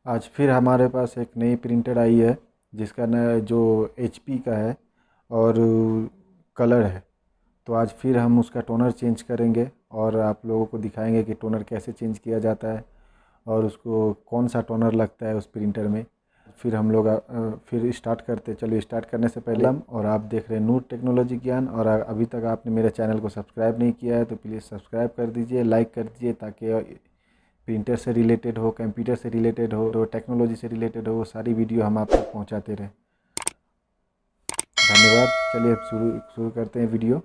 आज फिर हमारे पास एक नई प्रिंटर आई है जिसका न जो HP का है और कलर है। तो आज फिर हम उसका टोनर चेंज करेंगे और आप लोगों को दिखाएंगे कि टोनर कैसे चेंज किया जाता है और उसको कौन सा टोनर लगता है उस प्रिंटर में। फिर हम लोग फिर स्टार्ट करते। चलिए स्टार्ट करने से पहले और आप देख रहे हैं नूर टेक्नोलॉजी ज्ञान, और अभी तक आपने मेरे चैनल को सब्सक्राइब नहीं किया है तो प्लीज़ सब्सक्राइब कर दीजिए, लाइक कर दीजिए, ताकि प्रिंटर से रिलेटेड हो, कंप्यूटर से रिलेटेड हो, तो टेक्नोलॉजी से रिलेटेड हो, वो सारी वीडियो हम आप तक पहुँचाते रहें। धन्यवाद। चलिए अब शुरू करते हैं वीडियो।